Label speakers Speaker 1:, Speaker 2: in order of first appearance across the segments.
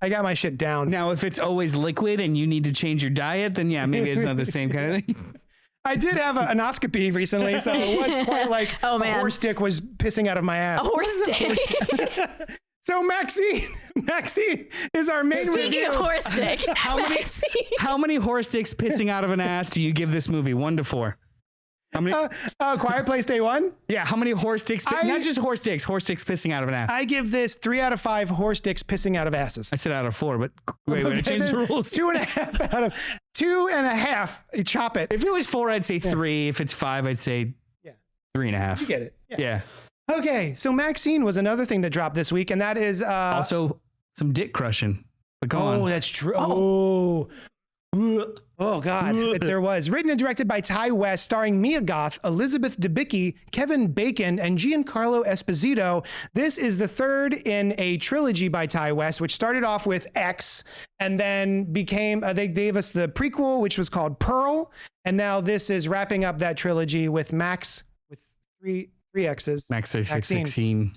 Speaker 1: I got my shit down.
Speaker 2: Now, if it's always liquid and you need to change your diet, then yeah, maybe it's not the same kind of thing.
Speaker 1: I did have an anoscopy recently, so it was quite like
Speaker 3: Oh,
Speaker 1: a
Speaker 3: man.
Speaker 1: horse dick was pissing out of my ass.
Speaker 3: A horse dick.
Speaker 1: So Maxxxine is our main
Speaker 3: Speaking
Speaker 1: review.
Speaker 3: of horse dick,
Speaker 2: How many horse dicks pissing out of an ass do you give this movie? 1 to 4. How many?
Speaker 1: Quiet Place Day 1.
Speaker 2: Yeah, how many horse dicks? Not just horse dicks pissing out of an ass.
Speaker 1: I give this 3 out of 5 horse dicks pissing out of asses.
Speaker 2: I said out of 4, but wait, I changed the rules.
Speaker 1: 2.5 out of 2.5. You chop it.
Speaker 2: If it was 4, I'd say 3. If it's 5, I'd say 3.5.
Speaker 1: You get it.
Speaker 2: Yeah.
Speaker 1: Okay, so Maxxxine was another thing that dropped this week, and that is
Speaker 2: also some dick crushing. But go on.
Speaker 1: Oh, that's true. Oh God, there was. Written and directed by Ty West, starring Mia Goth, Elizabeth Debicki, Kevin Bacon, and Giancarlo Esposito. This is the third in a trilogy by Ty West, which started off with X, and then became, they gave us the prequel, which was called Pearl, and now this is wrapping up that trilogy with Max, with three X's.
Speaker 2: Maxxxine.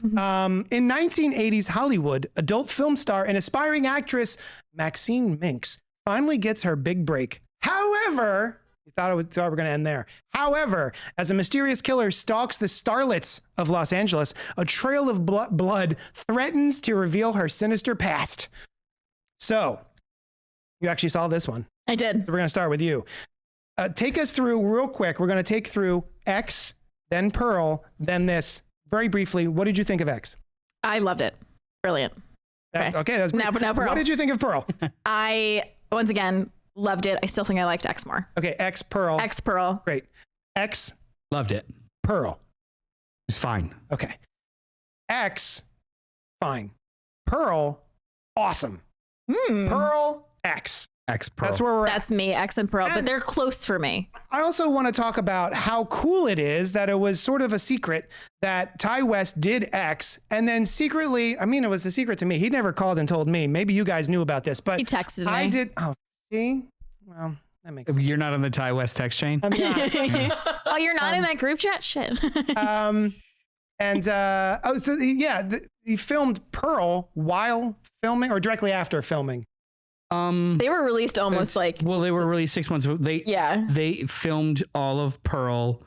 Speaker 1: In 1980s Hollywood, adult film star and aspiring actress Maxine Minks finally gets her big break. However, we thought we were going to end there. However, as a mysterious killer stalks the starlets of Los Angeles, a trail of blood threatens to reveal her sinister past. So, you actually saw this one.
Speaker 3: I did.
Speaker 1: So we're going to start with you. Take us through real quick. We're going to take through X, then Pearl, then this. Very briefly, what did you think of X?
Speaker 3: I loved it. Brilliant.
Speaker 1: Okay, that's
Speaker 3: now Pearl.
Speaker 1: What did you think of Pearl?
Speaker 3: I, once again, loved it. I still think I liked X more.
Speaker 1: Okay, X, Pearl.
Speaker 3: X, Pearl.
Speaker 1: Great. X,
Speaker 2: Loved it.
Speaker 1: Pearl.
Speaker 2: It was fine.
Speaker 1: Okay. X, fine. Pearl, awesome. Pearl, X.
Speaker 2: X Pearl.
Speaker 1: That's where we're at.
Speaker 3: That's me, X and Pearl, but they're close for me.
Speaker 1: I also want to talk about how cool it is that it was sort of a secret that Ty West did X, and then secretly, I mean, it was a secret to me. He never called and told me. Maybe you guys knew about this, but
Speaker 3: He texted me.
Speaker 1: I did. Oh, see? Well, that makes sense.
Speaker 2: You're not on the Ty West text chain?
Speaker 1: I'm not.
Speaker 3: Oh, you're not in that group chat? Shit.
Speaker 1: He filmed Pearl while filming or directly after filming.
Speaker 3: They were released almost like...
Speaker 2: Well, they were released 6 months ago. They filmed all of Pearl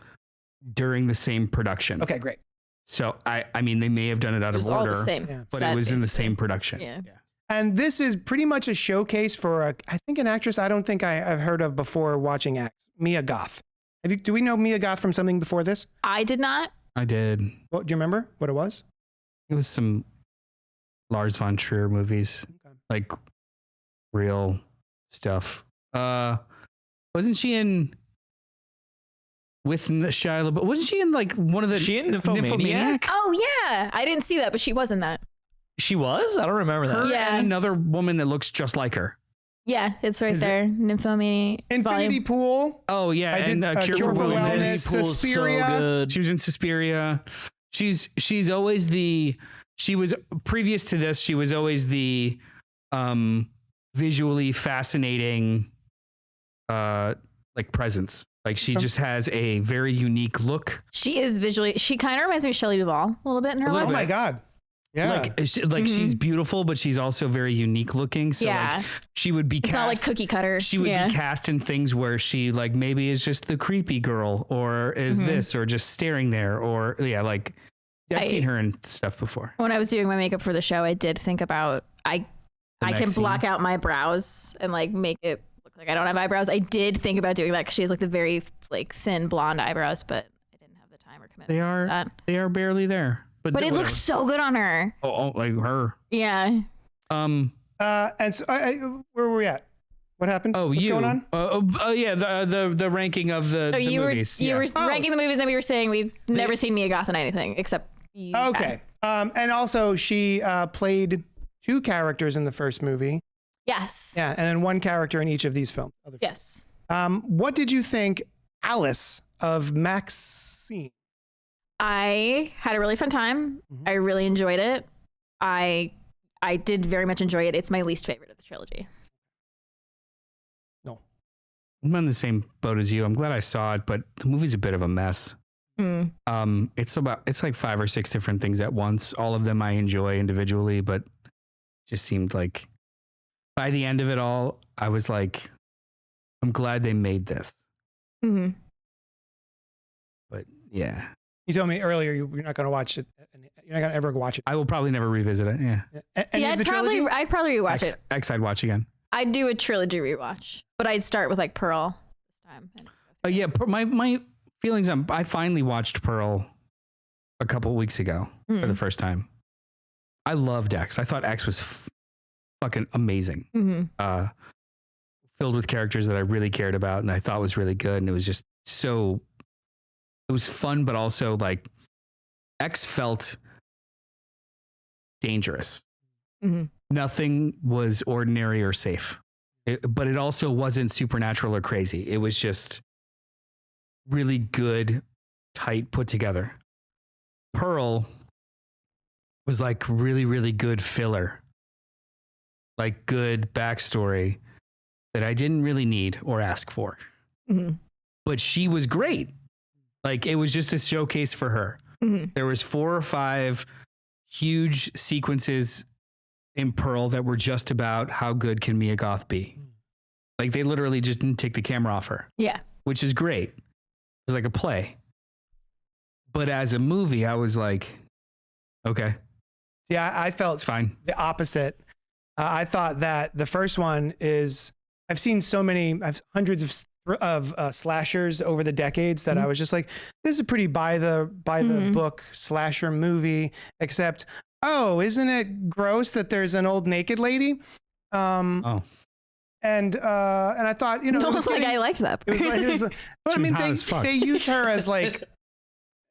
Speaker 2: during the same production.
Speaker 1: Okay, great.
Speaker 2: So, I mean, they may have done it out
Speaker 3: It was
Speaker 2: of order,
Speaker 3: all the same.
Speaker 2: but
Speaker 3: set,
Speaker 2: it was in the
Speaker 3: basically.
Speaker 2: same production.
Speaker 3: Yeah.
Speaker 1: And this is pretty much a showcase for, I think, an actress I don't think I've heard of before watching X, Mia Goth. Do we know Mia Goth from something before this?
Speaker 3: I did not.
Speaker 2: I did.
Speaker 1: Well, do you remember what it was?
Speaker 2: It was some Lars von Trier movies, like real stuff. Wasn't she in with Shia LaBeouf? Wasn't she in like one of the
Speaker 4: She in Nymphomaniac?
Speaker 3: Oh, yeah. I didn't see that, but she was in that.
Speaker 4: She was? I don't remember that.
Speaker 2: Her
Speaker 3: Yeah.
Speaker 2: and another woman that looks just like her.
Speaker 3: Yeah, it's right
Speaker 2: Is
Speaker 3: there. Nymphomaniac.
Speaker 1: Infinity Pool.
Speaker 2: Oh yeah,
Speaker 1: I did,
Speaker 2: and
Speaker 1: Cure for Wellness. Suspiria.
Speaker 4: So good.
Speaker 2: She was in Suspiria. She's always she was previous to this. She was always the visually fascinating like presence. Like she just has a very unique look.
Speaker 3: She is visually... She kind of reminds me of Shelley Duvall a little bit in her
Speaker 2: little
Speaker 1: Oh
Speaker 3: look.
Speaker 1: my God. Yeah.
Speaker 2: Like she's beautiful, but she's also very unique looking. So
Speaker 3: Yeah.
Speaker 2: like she would be
Speaker 3: It's
Speaker 2: cast,
Speaker 3: not like cookie cutter.
Speaker 2: She would be cast in things where she like maybe is just the creepy girl or is this or just staring there or like I've seen her in stuff before.
Speaker 3: When I was doing my makeup for the show, I did think about... I can
Speaker 2: Maxxxine.
Speaker 3: block out my brows and like make it look like I don't have eyebrows. I did think about doing that because she has like the very like thin blonde eyebrows, but I didn't have the time or commitment. to that.
Speaker 2: They are barely there. But
Speaker 3: But it
Speaker 2: whatever.
Speaker 3: looks so good on her.
Speaker 2: Oh, like her.
Speaker 3: Yeah.
Speaker 1: And so where were we at? What happened?
Speaker 2: Oh,
Speaker 1: What's
Speaker 2: you.
Speaker 1: going on?
Speaker 2: Yeah, the ranking of the movies.
Speaker 3: You were
Speaker 1: Oh.
Speaker 3: ranking the movies, and then we were saying we've never seen Mia Goth in anything except you.
Speaker 1: Okay. And also she played 2 characters in the first movie.
Speaker 3: Yes.
Speaker 1: Yeah, and then 1 character in each of these films.
Speaker 3: Yes.
Speaker 1: What did you think, Alice, of Maxxxine?
Speaker 3: I had a really fun time. I really enjoyed it. I did very much enjoy it. It's my least favorite of the trilogy.
Speaker 1: No.
Speaker 2: I'm on the same boat as you. I'm glad I saw it, but the movie's a bit of a mess. It's like 5 or 6 different things at once. All of them I enjoy individually, but just seemed like by the end of it all, I was like, I'm glad they made this.
Speaker 3: Mm-hmm.
Speaker 2: But yeah.
Speaker 1: You told me earlier you're not going to watch it. You're not going to ever watch it.
Speaker 2: I will probably never revisit it. Yeah.
Speaker 3: See, I'd probably rewatch it.
Speaker 2: X I'd watch again.
Speaker 3: I'd do a trilogy rewatch, but I'd start with like Pearl this time.
Speaker 2: Yeah, my feelings on I finally watched Pearl a couple weeks ago for the first time. I loved X. I thought X was fucking amazing.
Speaker 3: Mm-hmm.
Speaker 2: Filled with characters that I really cared about and I thought was really good, and it was just so. It was fun, but also like X felt dangerous.
Speaker 3: Mm-hmm.
Speaker 2: Nothing was ordinary or safe, but it also wasn't supernatural or crazy. It was just really good, tight, put together. Pearl was like really, really good filler, like good backstory that I didn't really need or ask for.
Speaker 3: Mm-hmm.
Speaker 2: But she was great. Like it was just a showcase for her.
Speaker 3: Mm-hmm.
Speaker 2: There was 4 or 5 huge sequences in Pearl that were just about how good can Mia Goth be. Like they literally just didn't take the camera off her.
Speaker 3: Yeah.
Speaker 2: Which is great. It was like a play. But as a movie, I was like, okay.
Speaker 1: Yeah, I felt
Speaker 2: it's fine.
Speaker 1: The opposite. I thought that the first one is, I've seen so many, hundreds of slashers over the decades that I was just like, this is a pretty by the book slasher movie, except, oh, isn't it gross that there's an old naked lady? And I thought, you know,
Speaker 3: it was like I liked that.
Speaker 1: It was but I mean, they use her as like,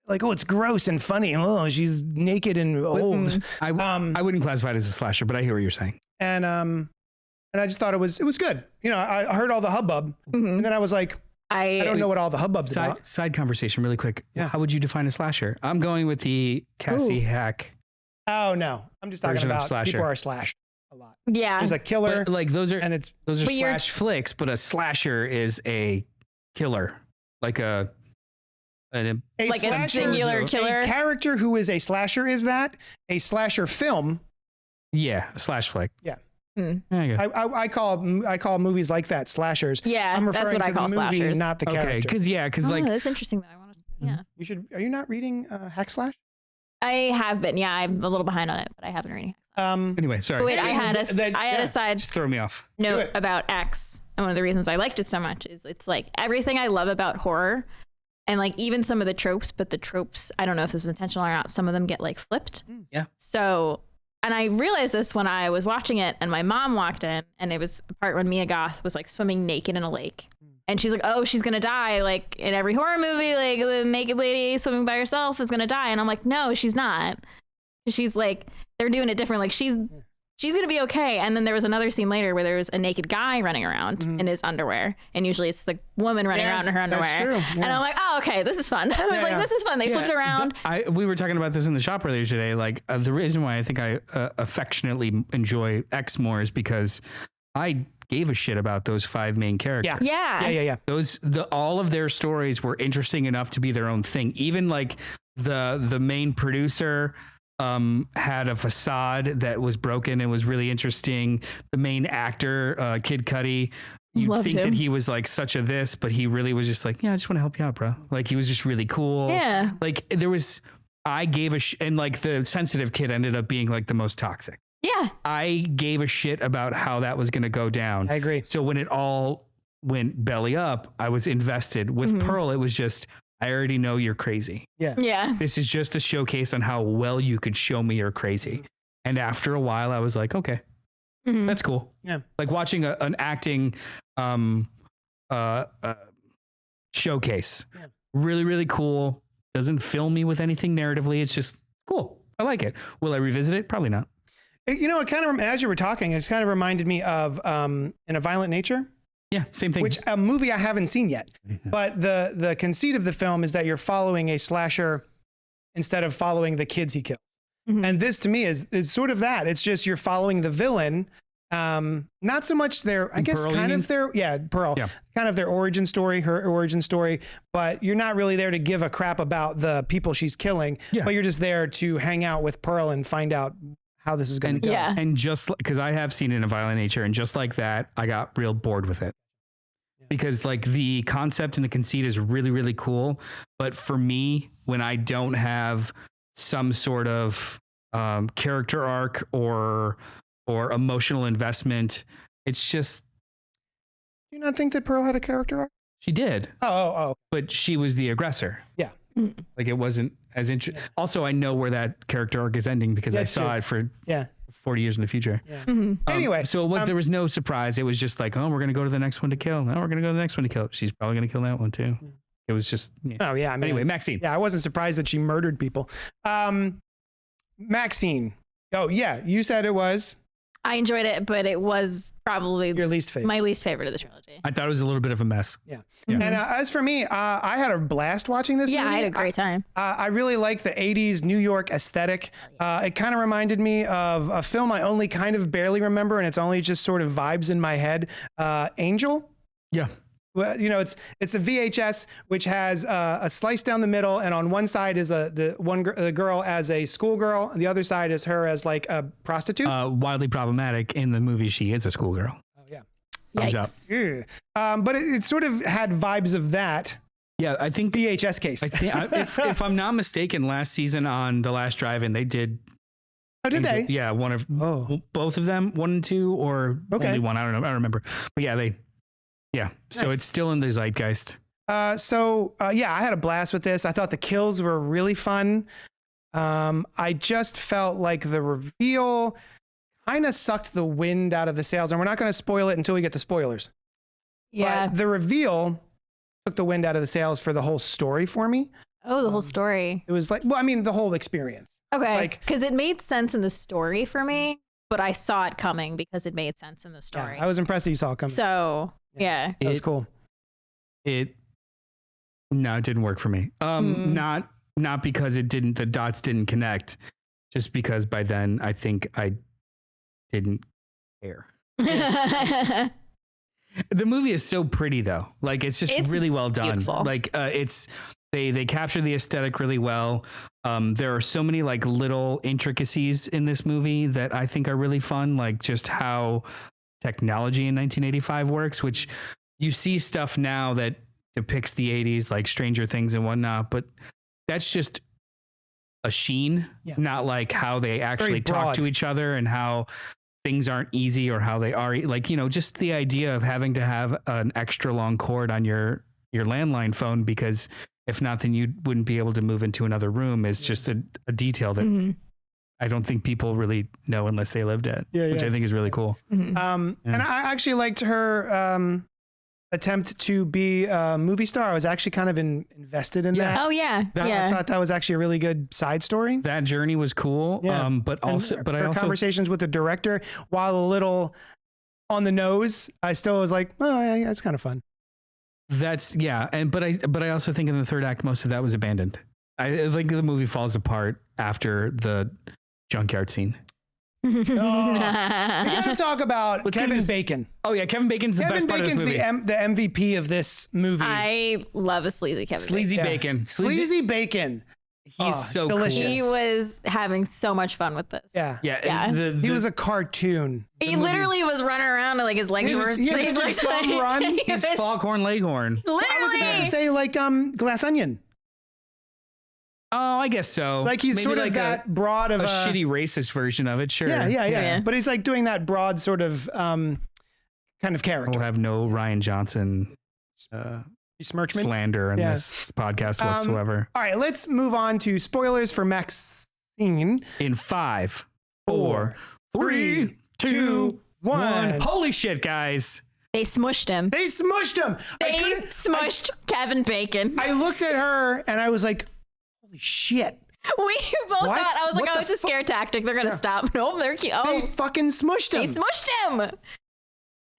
Speaker 1: oh, it's gross and funny. Oh, she's naked and old.
Speaker 2: I wouldn't classify it as a slasher, but I hear what you're saying.
Speaker 1: And I just thought it was good. You know, I heard all the hubbub, and then I was like, I don't know what all the hubbub's about.
Speaker 2: Side conversation, really quick.
Speaker 1: Yeah.
Speaker 2: How would you define a slasher? I'm going with the Cassie Hack.
Speaker 1: Oh no, I'm just talking about people are slashed a lot.
Speaker 3: Yeah,
Speaker 1: there's a killer.
Speaker 2: But, like those are slash flicks, but a slasher is a killer, like a
Speaker 3: singular killer.
Speaker 1: A character who is a slasher is that a slasher film?
Speaker 2: Yeah, a slash flick.
Speaker 1: Yeah.
Speaker 3: Mm.
Speaker 1: I call movies like that slashers.
Speaker 3: Yeah,
Speaker 1: I'm referring
Speaker 3: that's what
Speaker 1: to
Speaker 3: I call
Speaker 1: the movie,
Speaker 3: slashers.
Speaker 1: not the character.
Speaker 2: Because like
Speaker 3: that's interesting. That I want to. Yeah,
Speaker 1: you should. Are you not reading Hack Slash?
Speaker 3: I have been. Yeah, I'm a little behind on it, but I haven't read it.
Speaker 2: Anyway, sorry.
Speaker 3: But wait, I had a side.
Speaker 2: Just throw me off.
Speaker 3: Note about X, and one of the reasons I liked it so much is it's like everything I love about horror, and like even some of the tropes. But the tropes, I don't know if this was intentional or not. Some of them get like flipped.
Speaker 2: Yeah.
Speaker 3: So. And I realized this when I was watching it and my mom walked in and it was a part when Mia Goth was like swimming naked in a lake. And she's like, oh, she's going to die. Like in every horror movie, like the naked lady swimming by herself is going to die. And I'm like, no, she's not. She's like, they're doing it different. Like she's going to be okay. And then there was another scene later where there was a naked guy running around in his underwear. And usually it's the woman running around in her underwear.
Speaker 1: That's true. Yeah.
Speaker 3: And I'm like, oh, okay, this is fun. I was like, this is fun. They flipped it around.
Speaker 2: We were talking about this in the shop earlier today. Like the reason why I think I affectionately enjoy X more is because I gave a shit about those 5 main characters.
Speaker 3: Yeah.
Speaker 2: All of their stories were interesting enough to be their own thing. Even like the main producer had a facade that was broken and was really interesting. The main actor, Kid Cudi, you'd think that he was like such a this, but he really was just like, yeah, I just want to help you out, bro. Like he was just really cool.
Speaker 3: Yeah.
Speaker 2: Like I gave a and like the sensitive kid ended up being like the most toxic.
Speaker 3: Yeah.
Speaker 2: I gave a shit about how that was going to go down.
Speaker 1: I agree.
Speaker 2: So when it all went belly up, I was invested. With Pearl, it was just, I already know you're crazy.
Speaker 3: Yeah.
Speaker 2: This is just a showcase on how well you could show me you're crazy. And after a while, I was like, okay, that's cool.
Speaker 1: Yeah.
Speaker 2: Like watching an acting showcase. Yeah. Really, really cool. Doesn't fill me with anything narratively. It's just cool. I like it. Will I revisit it? Probably not.
Speaker 1: You know, it kind of, as you were talking, it kind of reminded me of In a Violent Nature.
Speaker 2: Yeah, same thing.
Speaker 1: Which a movie I haven't seen yet. But the conceit of the film is that you're following a slasher instead of following the kids he kills. And this to me is sort of that. It's just you're following the villain. Not so much their, I guess,
Speaker 2: Pearl,
Speaker 1: kind of their, Pearl, kind of their origin story, her origin story, but you're not really there to give a crap about the people she's killing, but you're just there to hang out with Pearl and find out how this is going to go.
Speaker 3: Yeah.
Speaker 2: And just because I have seen it in a violent nature, and just like that, I got real bored with it. Because like the concept and the conceit is really, really cool. But for me, when I don't have some sort of character arc or emotional investment, it's just.
Speaker 1: Do you not think that Pearl had a character arc?
Speaker 2: She did.
Speaker 1: Oh.
Speaker 2: But she was the aggressor.
Speaker 1: Yeah.
Speaker 2: Like it wasn't as interesting. Yeah. Also, I know where that character arc is ending because I saw it for 40 years in the future.
Speaker 1: Yeah. Anyway.
Speaker 2: So it was, there was no surprise. It was just like, oh, we're going to go to the next one to kill. Now we're going to go to the next one to kill. She's probably going to kill that one too. It was just. Yeah.
Speaker 1: Oh, yeah. I mean,
Speaker 2: anyway, Maxxxine.
Speaker 1: Yeah, I wasn't surprised that she murdered people. Maxxxine. Oh, yeah. You said it was.
Speaker 3: I enjoyed it, but it was probably
Speaker 1: your least favorite.
Speaker 3: My least favorite of the trilogy.
Speaker 2: I thought it was a little bit of a mess.
Speaker 1: Yeah. And as for me, I had a blast watching this movie.
Speaker 3: I had a great time.
Speaker 1: I really like the 80s New York aesthetic. It kind of reminded me of a film I only kind of barely remember, and it's only just sort of vibes in my head. Angel.
Speaker 2: Yeah.
Speaker 1: Well, you know, it's a VHS which has a slice down the middle, and on one side is the girl as a schoolgirl, and the other side is her as like a prostitute.
Speaker 2: Wildly problematic in the movie. She is a schoolgirl.
Speaker 1: Oh yeah,
Speaker 2: thumbs
Speaker 1: up. But it sort of had vibes of that.
Speaker 2: Yeah, I think
Speaker 1: VHS case.
Speaker 2: I think if I'm not mistaken, last season on The Last Drive-In, they did.
Speaker 1: Oh, did they?
Speaker 2: Yeah, both of them, 1 and 2, or only one. I don't know. I don't remember. But yeah, they. Yeah, so it's still in the zeitgeist.
Speaker 1: I had a blast with this. I thought the kills were really fun. I just felt like the reveal kind of sucked the wind out of the sails, and we're not going to spoil it until we get to spoilers.
Speaker 3: Yeah.
Speaker 1: But the reveal took the wind out of the sails for the whole story for me.
Speaker 3: Oh, the whole story.
Speaker 1: It was like, well, I mean, the whole experience.
Speaker 3: Okay, because it made sense in the story for me, but I saw it coming because it made sense in the story.
Speaker 1: Yeah, I was impressed that you saw it coming.
Speaker 3: So... Yeah,
Speaker 1: that was cool.
Speaker 2: It didn't work for me. Not because the dots didn't connect, just because by then I think I didn't care. The movie is so pretty though. Like it's really well done.
Speaker 3: Beautiful.
Speaker 2: Like they capture the aesthetic really well. There are so many like little intricacies in this movie that I think are really fun. Like just how technology in 1985 works, which you see stuff now that depicts the 80s, like Stranger Things and whatnot, but that's just a sheen, not like how they actually talk to each other and how things aren't easy or how they are, like, you know, just the idea of having to have an extra long cord on your landline phone, because if not, then you wouldn't be able to move into another room, is just a detail that I don't think people really know unless they lived it, which I think is really cool.
Speaker 1: And I actually liked her attempt to be a movie star. I was actually kind of invested in that.
Speaker 3: Oh yeah.
Speaker 1: I thought that was actually a really good side story.
Speaker 2: That journey was cool. But also
Speaker 1: conversations with the director, while a little on the nose, I still was like, oh yeah, that's kind of fun.
Speaker 2: But I also think in the third act, most of that was abandoned. I think the movie falls apart after the junkyard scene.
Speaker 1: We gotta talk about Kevin Bacon.
Speaker 2: Oh yeah, Kevin Bacon's the best part of this movie.
Speaker 1: The MVP of this movie.
Speaker 3: I love a sleazy Bacon.
Speaker 2: Sleazy
Speaker 1: Bacon.
Speaker 2: He's so
Speaker 1: delicious.
Speaker 3: He was having so much fun with this.
Speaker 1: Yeah.
Speaker 2: He
Speaker 1: was a cartoon.
Speaker 3: He literally was running around and like his legs were.
Speaker 1: He's run.
Speaker 2: He's Foghorn Leghorn.
Speaker 3: Literally.
Speaker 1: I was about to say like Glass Onion.
Speaker 2: Oh, I guess so.
Speaker 1: Like he's maybe sort of like that broad of
Speaker 2: a shitty racist version of it. Sure.
Speaker 1: Yeah. But he's like doing that broad sort of kind of character.
Speaker 2: We'll have no Ryan Johnson slander in this podcast whatsoever.
Speaker 1: All right, let's move on to spoilers for Maxxxine.
Speaker 2: In 5, 4, 3, 2, 1. Holy shit, guys.
Speaker 3: They smushed him.
Speaker 1: They smushed
Speaker 3: Kevin Bacon.
Speaker 1: I looked at her and I was like, holy shit.
Speaker 3: We both thought, I was like, it's a scare tactic. They're going to stop. Nope, they're cute.
Speaker 1: They fucking smushed him.
Speaker 3: They smushed him.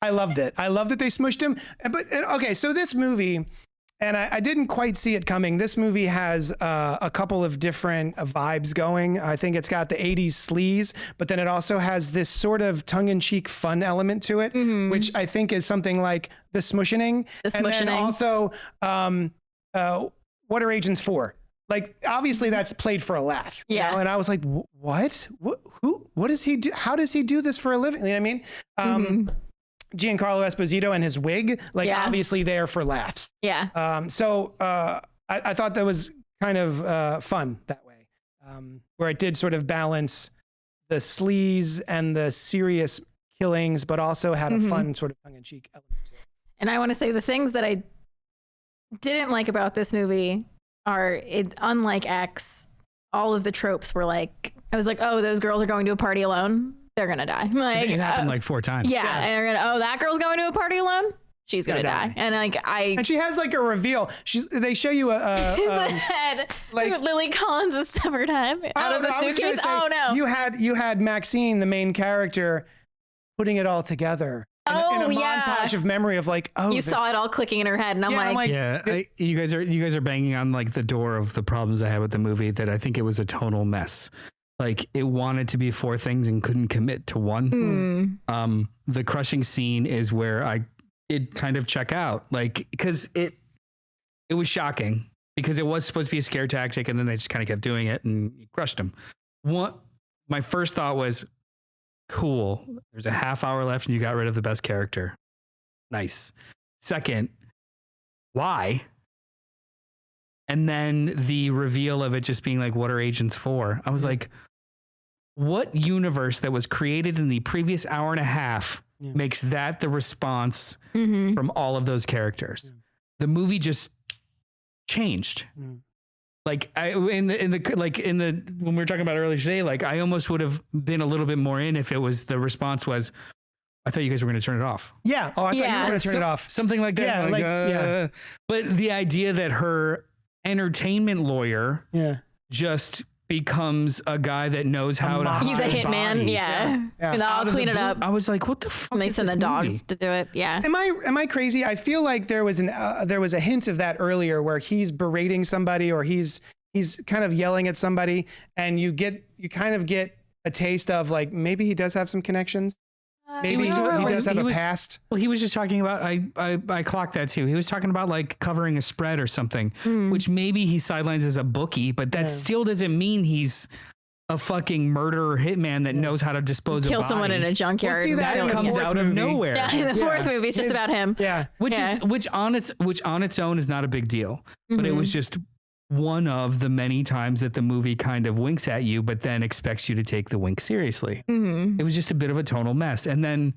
Speaker 1: I loved it. I loved that they smushed him. But okay, so this movie, and I didn't quite see it coming. This movie has a couple of different vibes going. I think it's got the 80s sleaze, but then it also has this sort of tongue-in-cheek fun element to it, which I think is something like the smushing. And then also, what are agents for? like obviously that's played for a laugh. You know? And I was like, what? What does he do? How does he do this for a living? You know what I mean? Giancarlo Esposito and his wig, like obviously there for laughs. Yeah. So I thought that was kind of fun that way, where it did sort of balance the sleaze and the serious killings, but also had a fun sort of tongue-in-cheek element to it.
Speaker 3: And I want to say the things that I didn't like about this movie are, unlike X, all of the tropes were like, I was like, oh, those girls are going to a party alone. They're going to die. Like,
Speaker 2: it happened like 4 times.
Speaker 3: Yeah. And they're going to, oh, that girl's going to a party alone. She's going to die. And like,
Speaker 1: and she has like a reveal. They show you
Speaker 3: the head, like Lily Collins' severed head out of the suitcase.
Speaker 1: Say,
Speaker 3: oh no.
Speaker 1: You had Maxxine, the main character, putting it all together. In a montage of memory of like, oh,
Speaker 3: you saw it all clicking in her head, and I'm like,
Speaker 2: you guys are banging on like the door of the problems I had with the movie, that I think it was a tonal mess. Like it wanted to be 4 things and couldn't commit to one. The crushing scene is where I did kind of check out, like, because it was shocking because it was supposed to be a scare tactic, and then they just kind of kept doing it and crushed him. My first thought was, cool, there's a half hour left and you got rid of the best character. Nice. Second, why? And then the reveal of it just being like, what are agents for? I was like, what universe that was created in the previous hour and a half makes that the response from all of those characters? The movie just changed. Like when we were talking about earlier today, like I almost would have been a little bit more in if it was, the response was, I thought you guys were going to turn it off.
Speaker 1: Yeah. Oh, I thought you were going to turn it off.
Speaker 2: Something like that. Yeah. But the idea that her entertainment lawyer just becomes a guy that knows how to
Speaker 3: he's a hitman.
Speaker 2: bodies.
Speaker 3: Yeah. And I'll clean it up.
Speaker 2: I was like, what the fuck?
Speaker 3: And they send the dogs to do it. Yeah.
Speaker 1: Am I crazy? I feel like there was a hint of that earlier where he's berating somebody, or he's kind of yelling at somebody, and you kind of get a taste of like, maybe he does have some connections. Maybe he does have a past.
Speaker 2: Well, he was just talking about, I clocked that too. He was talking about like covering a spread or something, which maybe he sidelines as a bookie, but that still doesn't mean he's a fucking murderer hitman that knows how to dispose of
Speaker 3: kill someone in a junkyard.
Speaker 1: We'll see that
Speaker 2: comes out of nowhere.
Speaker 3: Yeah, in the 4th movie, it's just about him.
Speaker 1: Yeah.
Speaker 2: Which on its own is not a big deal, but it was just one of the many times that the movie kind of winks at you, but then expects you to take the wink seriously. It was just a bit of a tonal mess. And then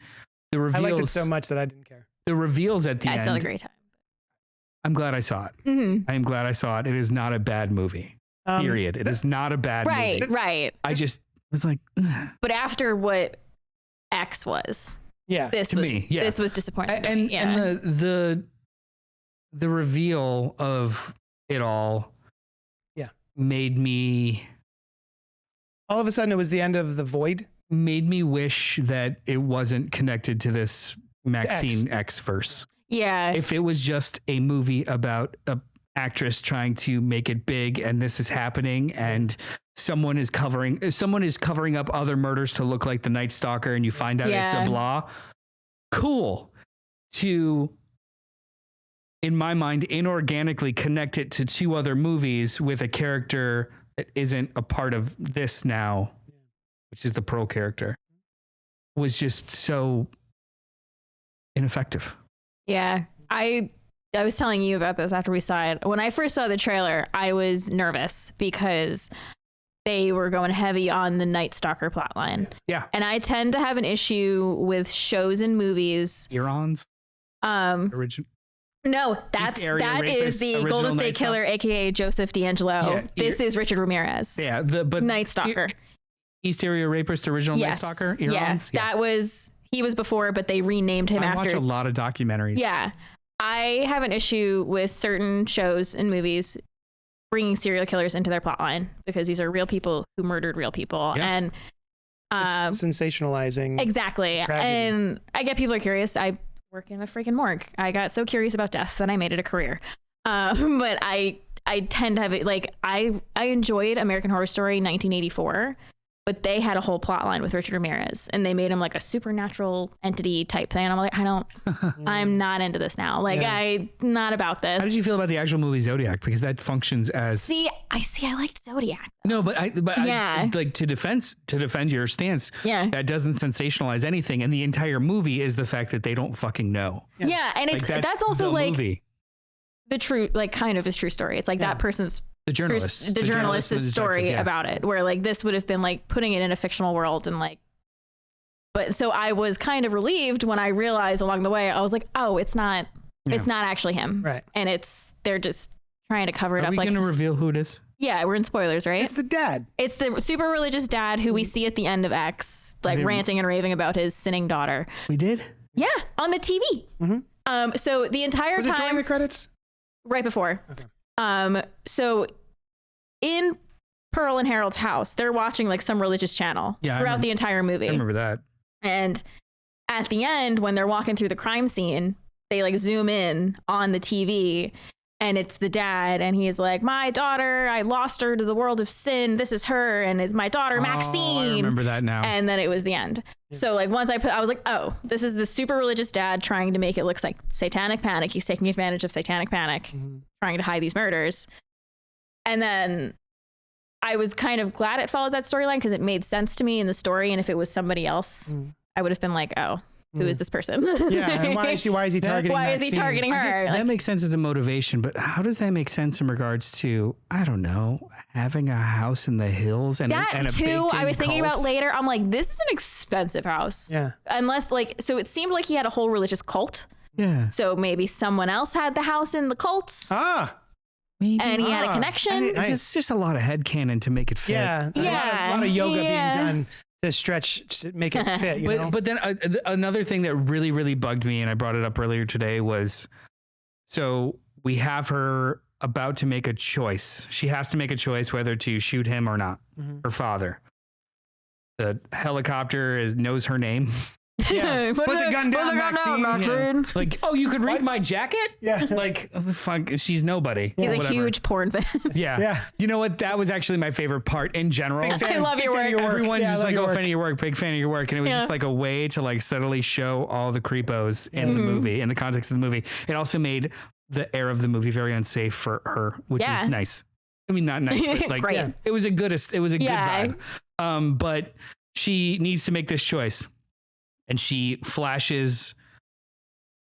Speaker 2: the reveals.
Speaker 1: I liked it so much that I didn't care.
Speaker 2: The reveals at the end.
Speaker 3: I still had a great time.
Speaker 2: I'm glad I saw it. I am glad I saw it. It is not a bad movie. Period. It is not a bad movie.
Speaker 3: Right.
Speaker 2: I just was like, ugh.
Speaker 3: But after what X was, this was disappointing.
Speaker 2: And the reveal of it all made me,
Speaker 1: all of a sudden it was the end of the void.
Speaker 2: Made me wish that it wasn't connected to this Maxxine X verse.
Speaker 3: Yeah.
Speaker 2: If it was just a movie about a actress trying to make it big, and this is happening, and someone is covering up other murders to look like the Night Stalker, and you find out it's a blah. Cool. To, in my mind, inorganically connect it to 2 other movies with a character that isn't a part of this now, which is the Pearl character, was just so ineffective.
Speaker 3: Yeah. I was telling you about this after we saw it. When I first saw the trailer, I was nervous because they were going heavy on the Night Stalker plotline.
Speaker 2: Yeah.
Speaker 3: And I tend to have an issue with shows and movies.
Speaker 2: Iran's original.
Speaker 3: No, that is the Golden State Killer, aka Joseph D'Angelo.
Speaker 2: Yeah,
Speaker 3: this is Richard Ramirez.
Speaker 2: Yeah, but
Speaker 3: Night Stalker.
Speaker 2: East Area Rapist, original Night Stalker.
Speaker 3: Yes, he was before, but they renamed him after.
Speaker 2: I watch a lot of documentaries.
Speaker 3: Yeah, I have an issue with certain shows and movies bringing serial killers into their plotline because these are real people who murdered real people, and
Speaker 1: it's sensationalizing.
Speaker 3: Exactly, tragedy. And I get people are curious. I work in a freaking morgue. I got so curious about death that I made it a career. But I tend to have it like I enjoyed American Horror Story 1984, but they had a whole plot line with Richard Ramirez and they made him like a supernatural entity type thing. And I'm like, I'm not into this now. Like I'm not about this.
Speaker 2: How did you feel about the actual movie Zodiac? Because that functions as
Speaker 3: I liked Zodiac.
Speaker 2: No, but like to defend your stance.
Speaker 3: Yeah.
Speaker 2: That doesn't sensationalize anything. And the entire movie is the fact that they don't fucking know.
Speaker 3: Yeah. And
Speaker 2: Like,
Speaker 3: that's also
Speaker 2: the
Speaker 3: like
Speaker 2: movie.
Speaker 3: the true, like kind of a true story. It's like that person's
Speaker 2: The journalist.
Speaker 3: the journalist's story
Speaker 2: detective,
Speaker 3: about it, where like this would have been like putting it in a fictional world and like, but so I was kind of relieved when I realized along the way, I was like, oh, it's not actually him.
Speaker 1: Right.
Speaker 3: And they're just trying to cover it
Speaker 2: Are
Speaker 3: up.
Speaker 2: we
Speaker 3: Like,
Speaker 2: going to reveal who it is?
Speaker 3: yeah, we're in spoilers, right?
Speaker 1: It's the dad.
Speaker 3: It's the super religious dad who we see at the end of X, like ranting and raving about his sinning daughter.
Speaker 2: We did?
Speaker 3: Yeah. On the TV.
Speaker 1: Mm-hmm.
Speaker 3: So the entire
Speaker 1: Was it during
Speaker 3: time,
Speaker 1: the credits?
Speaker 3: right before.
Speaker 1: Okay.
Speaker 3: So in Pearl and Harold's house, they're watching like some religious channel throughout the entire movie.
Speaker 2: I remember that.
Speaker 3: And at the end, when they're walking through the crime scene, they like zoom in on the TV and it's the dad. And he's like, my daughter, I lost her to the world of sin. This is her. And it's my daughter, Maxxine.
Speaker 2: I remember that now.
Speaker 3: And then it was the end. So like once I was like, oh, this is the super religious dad trying to make it look like Satanic Panic. He's taking advantage of Satanic Panic, trying to hide these murders. And then I was kind of glad it followed that storyline because it made sense to me in the story. And if it was somebody else, I would have been like, oh, who is this person?
Speaker 1: Yeah. And why is he targeting
Speaker 3: Why is he
Speaker 1: Maxxine?
Speaker 3: targeting her?
Speaker 2: That makes sense as a motivation, but how does that make sense in regards to, I don't know, having a house in the hills and
Speaker 3: That
Speaker 2: and a
Speaker 3: too, I was thinking about
Speaker 2: cult?
Speaker 3: later. I'm like, this is an expensive house.
Speaker 1: Yeah.
Speaker 3: Unless like, so it seemed like he had a whole religious cult.
Speaker 2: Yeah.
Speaker 3: So maybe someone else had the house in the cult
Speaker 1: Ah.
Speaker 2: Maybe.
Speaker 3: and he had a connection.
Speaker 2: It's just a lot of headcanon to make it fit.
Speaker 1: Yeah.
Speaker 3: Yeah.
Speaker 1: A lot of yoga being
Speaker 3: Yeah.
Speaker 1: done to make it fit. You know?
Speaker 2: But then another thing that really, really bugged me, and I brought it up earlier today, was so we have her about to make a choice. She has to make a choice whether to shoot him or not. Her father. The helicopter knows her name.
Speaker 1: Yeah. Put the gun down, Maxxine.
Speaker 2: Like, oh, you could read my jacket?
Speaker 1: Yeah.
Speaker 2: Like, oh, fuck, she's nobody.
Speaker 3: He's a
Speaker 2: Whatever.
Speaker 3: huge porn fan.
Speaker 2: Yeah.
Speaker 1: Yeah.
Speaker 2: You know what? That was actually my favorite part in general.
Speaker 1: Big fan.
Speaker 3: I love
Speaker 1: Big
Speaker 3: your
Speaker 1: fan of
Speaker 3: work.
Speaker 2: Everyone's
Speaker 1: Yeah, I
Speaker 2: just
Speaker 1: love
Speaker 2: like,
Speaker 1: your
Speaker 2: oh,
Speaker 1: work.
Speaker 2: fan of your work, big fan of your work. And it was just like a way to like subtly show all the creepos in the movie, in the context of the movie. It also made the air of the movie very unsafe for her, which is nice. I mean, not nice, but like,
Speaker 3: Great.
Speaker 2: it was a good vibe. But she needs to make this choice. And she flashes.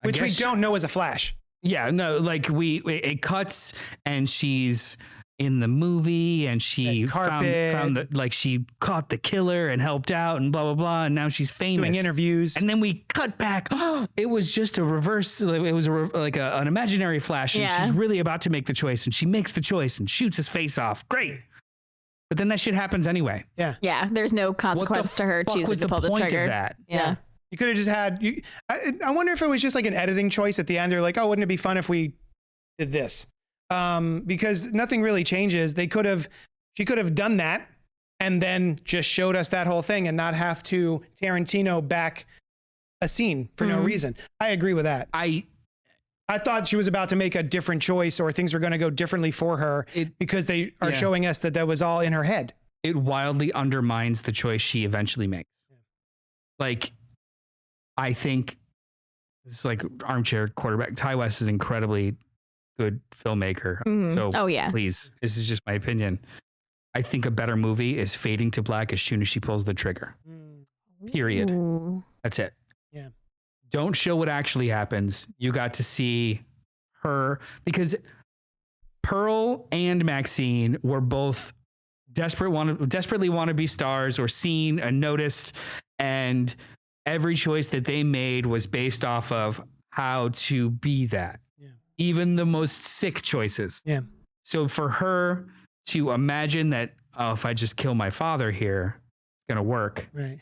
Speaker 1: Which we don't know is a flash.
Speaker 2: Yeah, no, like it cuts and she's in the movie and she found like she caught the killer and helped out and blah, blah, blah. And now she's famous.
Speaker 1: Doing interviews.
Speaker 2: And then we cut back. Oh, it was just a reverse. It was an imaginary flash. And she's really about to make the choice. And she makes the choice and shoots his face off. Great. But then that shit happens anyway.
Speaker 1: Yeah.
Speaker 3: Yeah. There's no consequence to her choosing to pull the trigger.
Speaker 2: Of that?
Speaker 3: Yeah.
Speaker 1: You could have just had. I wonder if it was just like an editing choice at the end. They're like, oh, wouldn't it be fun if we did this? Because nothing really changes. She could have done that and then just showed us that whole thing and not have to Tarantino back a scene for no reason. I agree with that. I thought she was about to make a different choice or things were going to go differently for her because they are showing us that was all in her head.
Speaker 2: It wildly undermines the choice she eventually makes. Like, I think it's like armchair quarterback. Ty West is an incredibly good filmmaker. So please, this is just my opinion. I think a better movie is fading to black as soon as she pulls the trigger. Period.
Speaker 3: Ooh.
Speaker 2: That's it.
Speaker 1: Yeah.
Speaker 2: Don't show what actually happens. You got to see her because Pearl and Maxxine were both desperately want to be stars or seen and noticed, and every choice that they made was based off of how to be that. Yeah. Even the most sick choices.
Speaker 1: Yeah.
Speaker 2: So for her to imagine that, oh, if I just kill my father here, it's gonna work.
Speaker 1: Right.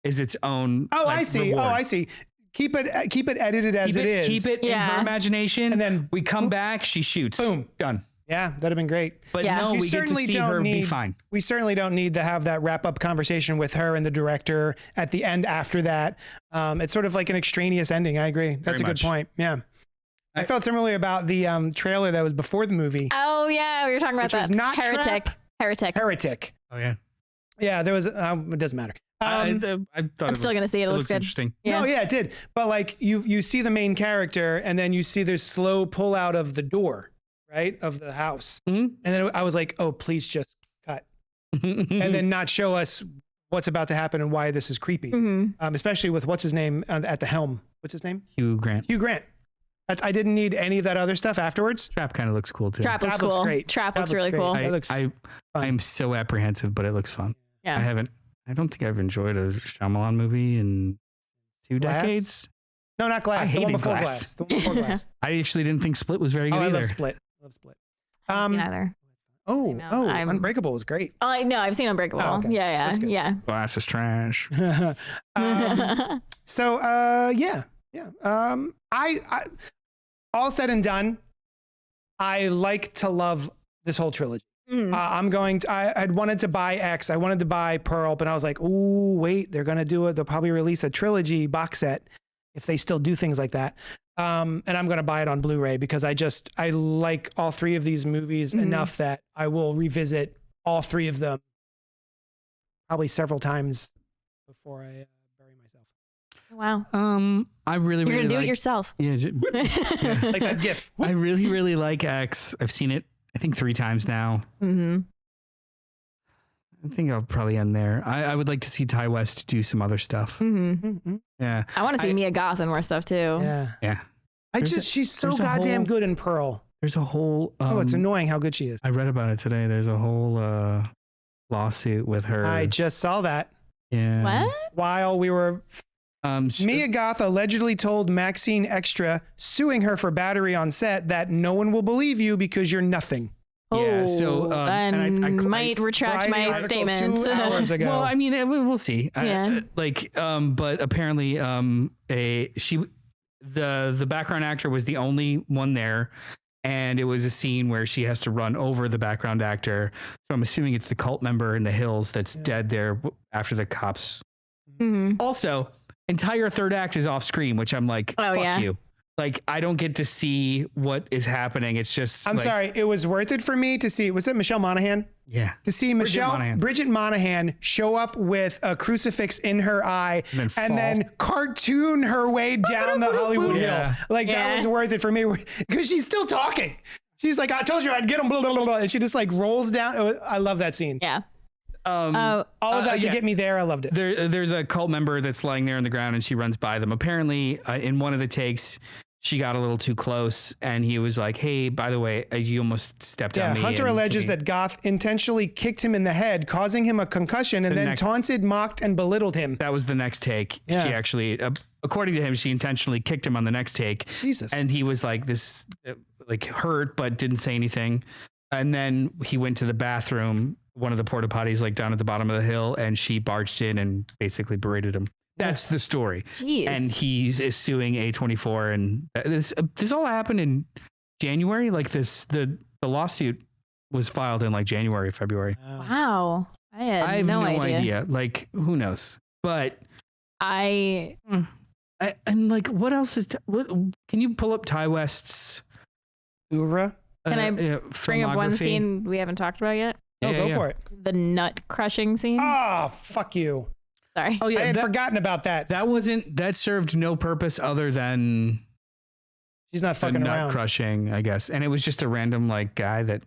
Speaker 2: Is its own.
Speaker 1: Oh,
Speaker 2: like,
Speaker 1: I see.
Speaker 2: reward.
Speaker 1: Oh, I see. Keep it edited as it is.
Speaker 2: Keep it in her imagination.
Speaker 1: And then
Speaker 2: we come back, she shoots.
Speaker 1: Boom.
Speaker 2: Done.
Speaker 1: Yeah, that'd have been great.
Speaker 2: But no, we get to see her be fine.
Speaker 1: We certainly don't need to have that wrap up conversation with her and the director at the end after that. It's sort of like an extraneous ending. I agree. That's a good point. Yeah. I felt similarly about the trailer that was before the movie.
Speaker 3: Oh yeah, we were talking about
Speaker 1: which
Speaker 3: that.
Speaker 1: was not
Speaker 3: Heretic.
Speaker 1: Heretic.
Speaker 2: Oh yeah.
Speaker 1: Yeah, there was. It doesn't matter.
Speaker 2: I thought
Speaker 3: I'm still gonna see it. It looks good.
Speaker 2: interesting.
Speaker 3: Yeah.
Speaker 1: No, yeah, it did. But like you see the main character, and then you see there's slow pull out of the door, right, of the house,
Speaker 2: Mhm.
Speaker 1: and then I was like, oh, please just cut, and then not show us what's about to happen and why this is creepy. Especially with what's his name at the helm. What's his name?
Speaker 2: Hugh Grant.
Speaker 1: Hugh Grant. I didn't need any of that other stuff afterwards.
Speaker 2: Trap kind of looks cool too.
Speaker 3: Trap looks
Speaker 1: Trap looks
Speaker 3: cool.
Speaker 1: great.
Speaker 3: Trap looks
Speaker 1: Trap looks
Speaker 3: really
Speaker 1: great.
Speaker 3: cool.
Speaker 1: It looks fun.
Speaker 2: I'm so apprehensive, but it looks fun.
Speaker 3: Yeah.
Speaker 2: I don't think I've enjoyed a Shyamalan movie in 2
Speaker 1: Glass?
Speaker 2: decades.
Speaker 1: No, not Glass.
Speaker 2: I
Speaker 1: The one
Speaker 2: hated
Speaker 1: before
Speaker 2: Glass.
Speaker 1: Glass. The one before Glass.
Speaker 2: I actually didn't think Split was very good
Speaker 1: Oh, I
Speaker 2: either.
Speaker 1: love Split. I love Split.
Speaker 3: I haven't seen either. I know, I'm-
Speaker 1: Unbreakable was great.
Speaker 3: Oh, I know. I've seen Unbreakable.
Speaker 1: Oh, okay.
Speaker 3: Yeah,
Speaker 1: That's good.
Speaker 3: yeah.
Speaker 2: Glass is trash.
Speaker 1: So yeah. I all said and done, I like to love this whole trilogy. I had wanted to buy X. I wanted to buy Pearl, but I was like, ooh, wait, they're gonna do it. They'll probably release a trilogy box set if they still do things like that. And I'm gonna buy it on Blu-ray because I like all 3 of these movies enough that I will revisit all 3 of them probably several times before I bury myself.
Speaker 3: Wow.
Speaker 2: I really,
Speaker 3: You're
Speaker 2: really
Speaker 3: gonna do
Speaker 2: like,
Speaker 3: it yourself.
Speaker 2: Yeah,
Speaker 1: Like that GIF.
Speaker 2: I really, really like X. I've seen it, I think 3 times now. I think I'll probably end there. I would like to see Ty West do some other stuff. Yeah.
Speaker 3: I want to see Mia Goth and more stuff too.
Speaker 1: Yeah.
Speaker 2: Yeah.
Speaker 1: She's so
Speaker 2: there's a
Speaker 1: goddamn
Speaker 2: whole-
Speaker 1: good in Pearl.
Speaker 2: There's a whole.
Speaker 1: It's annoying how good she is.
Speaker 2: I read about it today. There's a whole lawsuit with her.
Speaker 1: I just saw that
Speaker 2: Yeah.
Speaker 3: What?
Speaker 1: while we were. Mia Goth allegedly told Maxxxine Extra, suing her for battery on set, that no one will believe you because you're nothing.
Speaker 2: Yeah, so,
Speaker 3: then
Speaker 2: and I
Speaker 3: might retract
Speaker 1: Variety
Speaker 3: my
Speaker 1: article
Speaker 3: statement.
Speaker 1: 2 hours ago.
Speaker 2: Well, I mean, we'll see.
Speaker 3: Yeah.
Speaker 2: But apparently, the background actor was the only one there, and it was a scene where she has to run over the background actor. So I'm assuming it's the cult member in the hills that's dead there after the cops. Also, entire third act is off screen, which I'm like,
Speaker 3: Oh,
Speaker 2: fuck
Speaker 3: yeah.
Speaker 2: you. Like, I don't get to see what is happening. It's just.
Speaker 1: I'm
Speaker 2: like,
Speaker 1: sorry. It was worth it for me to see. Was it Michelle Monaghan?
Speaker 2: Yeah.
Speaker 1: To see Bridget Monaghan show up with a crucifix in her eye and then cartoon her way down the Hollywood
Speaker 2: Yeah.
Speaker 1: Hill. Like that was worth it for me because she's still talking. She's like, I told you I'd get him, blah, blah, blah, blah. And she just like rolls down. I love that scene.
Speaker 3: Yeah.
Speaker 1: All of that to get me there. I loved it.
Speaker 2: There's a cult member that's lying there on the ground and she runs by them. Apparently, in one of the takes, she got a little too close and he was like, hey, by the way, you almost stepped on me.
Speaker 1: Hunter
Speaker 2: and
Speaker 1: alleges
Speaker 2: took me-
Speaker 1: that Goth intentionally kicked him in the head, causing him a concussion, and then taunted, mocked, and belittled him.
Speaker 2: That was the next take.
Speaker 1: Yeah.
Speaker 2: She actually, according to him, she intentionally kicked him on the next take.
Speaker 1: Jesus.
Speaker 2: And he was like like hurt, but didn't say anything. And then he went to the bathroom, one of the porta potties, like down at the bottom of the hill, and she barged in and basically berated him. That's the story.
Speaker 3: Jeez.
Speaker 2: And is suing A24, and this all happened in January. Like the lawsuit was filed in like January, February.
Speaker 3: Wow. I
Speaker 2: have
Speaker 3: no idea.
Speaker 2: Like, who knows? But
Speaker 3: I
Speaker 2: and like, what else is? Can you pull up Ty West's?
Speaker 1: Oeuvre?
Speaker 3: Can I bring up one
Speaker 2: filmography?
Speaker 3: scene we haven't talked about yet?
Speaker 1: Go for it.
Speaker 3: The nut crushing scene.
Speaker 1: Oh, fuck you.
Speaker 3: Sorry.
Speaker 2: Oh yeah,
Speaker 1: I had forgotten about that.
Speaker 2: that served no purpose other than
Speaker 1: She's not
Speaker 2: the
Speaker 1: fucking
Speaker 2: nut
Speaker 1: around.
Speaker 2: crushing, I guess. And it was just a random like guy that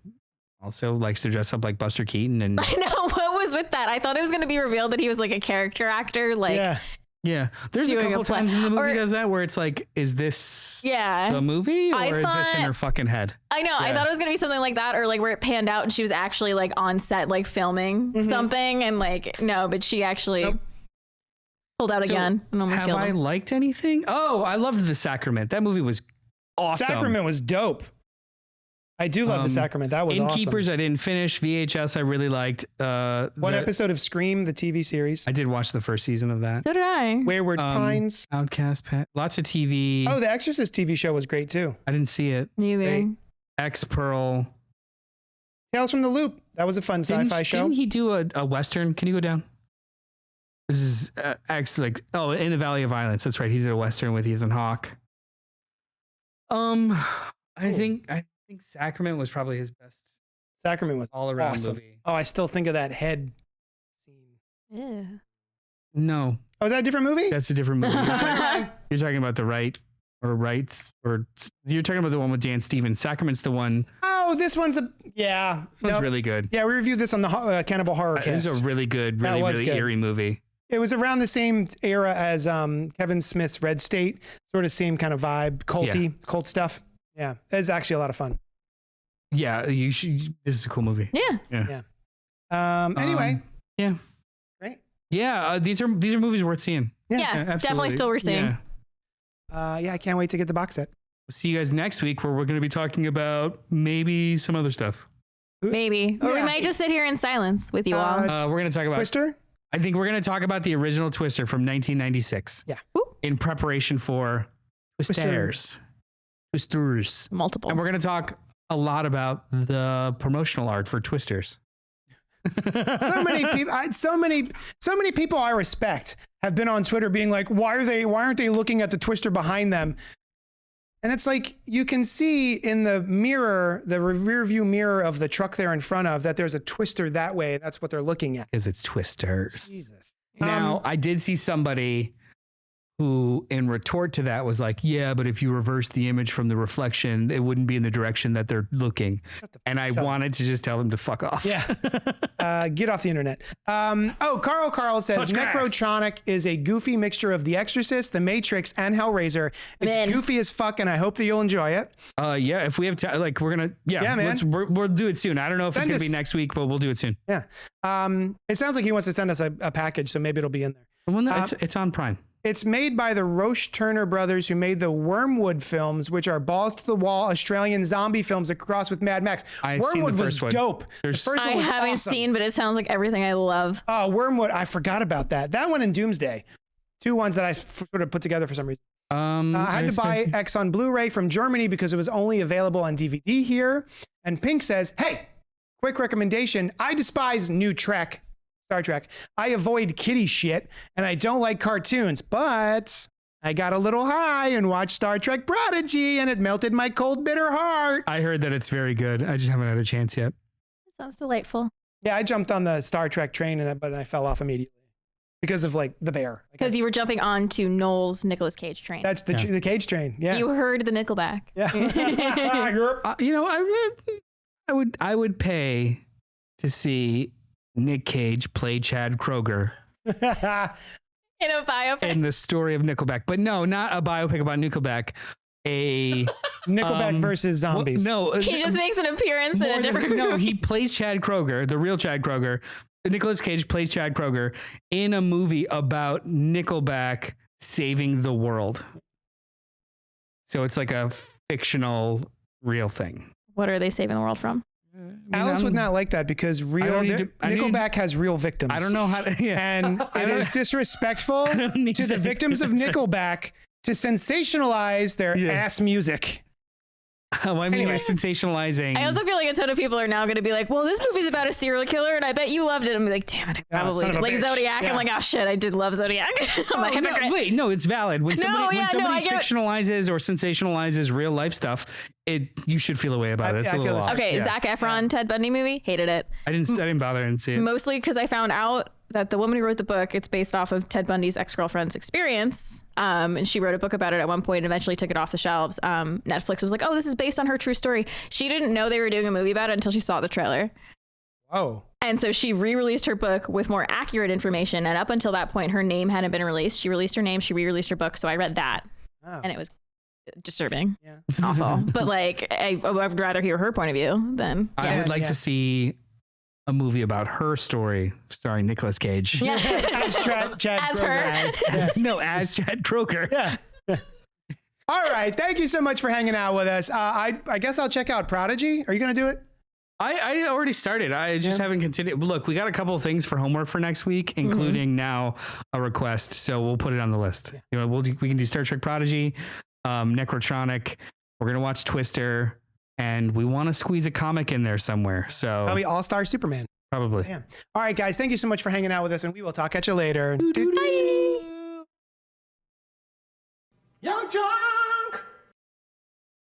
Speaker 2: also likes to dress up like Buster Keaton and
Speaker 3: I know what was with that. I thought it was going to be revealed that he was like a character actor. Like,
Speaker 2: yeah. There's a
Speaker 3: doing
Speaker 2: couple
Speaker 3: a play.
Speaker 2: times in the movie
Speaker 3: Or-
Speaker 2: does that where it's like, is this
Speaker 3: yeah.
Speaker 2: the movie or
Speaker 3: I
Speaker 2: is this in
Speaker 3: thought-
Speaker 2: her fucking head?
Speaker 3: I know. I
Speaker 2: Yeah.
Speaker 3: thought it was going to be something like that, or like where it panned out and she was actually like on set, like filming something, and like no, but she actually pulled out
Speaker 2: So,
Speaker 3: again and almost
Speaker 2: Have
Speaker 3: killed
Speaker 2: I
Speaker 3: him.
Speaker 2: liked anything? Oh, I loved The Sacrament. That movie was awesome.
Speaker 1: Sacrament was dope. I do love The Sacrament. That was
Speaker 2: Innkeepers,
Speaker 1: awesome.
Speaker 2: I didn't finish. VHS, I really liked.
Speaker 1: One episode of Scream, the TV series.
Speaker 2: I did watch the first season of that.
Speaker 3: So did I.
Speaker 1: Wayward Pines.
Speaker 2: Outcast, lots of TV.
Speaker 1: Oh, the Exorcist TV show was great too.
Speaker 2: I didn't see it.
Speaker 3: Neither.
Speaker 1: Great.
Speaker 2: X Pearl.
Speaker 1: Tales from the Loop. That was a fun sci-fi show.
Speaker 2: Didn't he do a Western? Can you go down? This is X, like, In the Valley of Violence. That's right. He did a Western with Ethan Hawke. I think Sacrament was probably his best
Speaker 1: Sacrament was
Speaker 2: all around
Speaker 1: awesome.
Speaker 2: movie.
Speaker 1: Oh, I still think of that head scene.
Speaker 3: Yeah.
Speaker 2: No,
Speaker 1: Oh, is that a different movie?
Speaker 2: that's a different movie. You're talking about the right or rights, or you're talking about the one with Dan Stevens. Sacrament's the one.
Speaker 1: Oh, this one's yeah.
Speaker 2: This one's really good.
Speaker 1: Yeah, we reviewed this on the Cannibal Horror
Speaker 2: This
Speaker 1: Cast.
Speaker 2: is a really good,
Speaker 1: That
Speaker 2: really,
Speaker 1: was
Speaker 2: really
Speaker 1: good.
Speaker 2: eerie movie.
Speaker 1: It was around the same era as Kevin Smith's Red State, sort of same kind of vibe, cult stuff. Yeah, it's actually a lot of fun.
Speaker 2: Yeah, you should. This is a cool movie.
Speaker 3: Yeah.
Speaker 1: Anyway,
Speaker 2: Yeah.
Speaker 1: right?
Speaker 2: Yeah, these are movies worth seeing.
Speaker 3: Yeah,
Speaker 2: absolutely.
Speaker 3: definitely still worth seeing.
Speaker 2: Yeah.
Speaker 1: Yeah, I can't wait to get the box set.
Speaker 2: We'll see you guys next week, where we're going to be talking about maybe some other stuff.
Speaker 3: Maybe. Or we
Speaker 1: Yeah.
Speaker 3: might just sit here in silence with you all.
Speaker 2: We're going to talk about
Speaker 1: Twister?
Speaker 2: I think we're going to talk about the original Twister from 1996.
Speaker 1: Yeah.
Speaker 2: In preparation for Twisters.
Speaker 3: Multiple.
Speaker 2: And we're going to talk a lot about the promotional art for Twisters.
Speaker 1: So many people, so many people I respect have been on Twitter being like, why aren't they looking at the Twister behind them? And it's like, you can see in the mirror, the rear view mirror of the truck they're in front of, that there's a Twister that way. That's what they're looking at.
Speaker 2: Because it's Twisters.
Speaker 1: Jesus.
Speaker 2: Now, I did see somebody who, in retort to that, was like, yeah, but if you reverse the image from the reflection, it wouldn't be in the direction that they're looking. And I wanted to just tell them to fuck off.
Speaker 1: Yeah. Get off the internet. Carl says
Speaker 2: Touch grass.
Speaker 1: Necrotronic is a goofy mixture of The Exorcist, The Matrix, and Hellraiser. It's
Speaker 3: Man.
Speaker 1: goofy as fuck, and I hope that you'll enjoy it.
Speaker 2: Yeah, if we have time, like, we're going to,
Speaker 1: Yeah, man.
Speaker 2: We'll do it soon. I don't know if it's
Speaker 1: Send
Speaker 2: going to
Speaker 1: us-
Speaker 2: be next week, but we'll do it soon.
Speaker 1: Yeah. It sounds like he wants to send us a package, so maybe it'll be in there.
Speaker 2: Well, no, it's on Prime.
Speaker 1: It's made by the Roche Turner brothers, who made the Wormwood films, which are balls to the wall Australian zombie films across with Mad Max.
Speaker 2: I've seen
Speaker 1: Wormwood
Speaker 2: the
Speaker 1: was
Speaker 2: first one.
Speaker 1: dope. The
Speaker 2: There's-
Speaker 1: first one
Speaker 3: I
Speaker 1: was
Speaker 3: haven't
Speaker 1: awesome.
Speaker 3: seen, but it sounds like everything I love.
Speaker 1: Wormwood, I forgot about that. That one and Doomsday. Two ones that I sort of put together for some reason. I had to buy X on Blu-ray from Germany because it was only available on DVD here. And Pink says, hey, quick recommendation. I despise Star Trek. I avoid kiddie shit, and I don't like cartoons, but I got a little high and watched Star Trek Prodigy, and it melted my cold, bitter heart.
Speaker 2: I heard that it's very good. I just haven't had a chance yet.
Speaker 3: Sounds delightful.
Speaker 1: Yeah, I jumped on the Star Trek train, but I fell off immediately because of like the bear.
Speaker 3: Because you were jumping onto Noel's Nicolas Cage train.
Speaker 1: That's the Cage train. Yeah.
Speaker 3: You heard the Nickelback.
Speaker 1: Yeah.
Speaker 2: I would pay to see Nick Cage play Chad Kroger
Speaker 3: In a biopic.
Speaker 2: in the story of Nickelback, but no, not a biopic about Nickelback. A
Speaker 1: Nickelback versus zombies.
Speaker 2: No,
Speaker 3: He just makes an appearance in a different
Speaker 2: no.
Speaker 3: movie.
Speaker 2: He plays Chad Kroger, the real Chad Kroger. Nicolas Cage plays Chad Kroger in a movie about Nickelback saving the world. So it's like a fictional, real thing.
Speaker 3: What are they saving the world from?
Speaker 1: Alice would not like that because Nickelback has real victims.
Speaker 2: I don't know how to. Yeah.
Speaker 1: And it is disrespectful to the victims of Nickelback to sensationalize their ass music.
Speaker 2: Oh, I mean,
Speaker 1: Anyway.
Speaker 2: you're sensationalizing.
Speaker 3: I also feel like a ton of people are now going to be like, well, this movie's about a serial killer, and I bet you loved it. I'm like, damn it, I probably
Speaker 1: son of
Speaker 3: did.
Speaker 1: a
Speaker 3: Like
Speaker 1: bitch.
Speaker 3: Zodiac.
Speaker 1: Yeah.
Speaker 3: I'm like, oh shit, I did love Zodiac. I'm a hypocrite.
Speaker 2: No, it's valid. When somebody
Speaker 3: I get it.
Speaker 2: fictionalizes or sensationalizes real life stuff, you should feel a way about it. It's
Speaker 1: I
Speaker 2: a
Speaker 1: feel
Speaker 2: little
Speaker 1: the
Speaker 2: off.
Speaker 3: Okay,
Speaker 2: Yeah.
Speaker 3: Zac Efron, Ted Bundy movie, hated it.
Speaker 2: I didn't bother and see it.
Speaker 3: Mostly because I found out that the woman who wrote the book, it's based off of Ted Bundy's ex-girlfriend's experience. And she wrote a book about it at one point and eventually took it off the shelves. Netflix was like, oh, this is based on her true story. She didn't know they were doing a movie about it until she saw the trailer.
Speaker 1: Oh.
Speaker 3: And so she re-released her book with more accurate information. And up until that point, her name hadn't been released. She released her name. She re-released her book. So I read that.
Speaker 1: Oh.
Speaker 3: And it was disturbing.
Speaker 1: Yeah.
Speaker 3: Awful. But like, I would rather hear her point of view than...
Speaker 2: I would like
Speaker 1: yeah.
Speaker 2: to see a movie about her story starring Nicolas Cage.
Speaker 3: Yeah.
Speaker 1: As Chad
Speaker 3: As
Speaker 1: Kroger.
Speaker 3: her.
Speaker 2: No, as Chad Kroger.
Speaker 1: Yeah. All right. Thank you so much for hanging out with us. I guess I'll check out Prodigy. Are you going to do it?
Speaker 2: I already started. I just haven't continued. Look, we got a couple of things for homework for next week, including now a request. So we'll put it on the list. You know, we can do Star Trek Prodigy, Necrotronic. We're gonna watch Twister, and we want to squeeze a comic in there somewhere. So
Speaker 1: Probably All-Star Superman.
Speaker 2: probably.
Speaker 1: Damn. All right, guys. Thank you so much for hanging out with us, and we will talk at you later.
Speaker 3: Bye.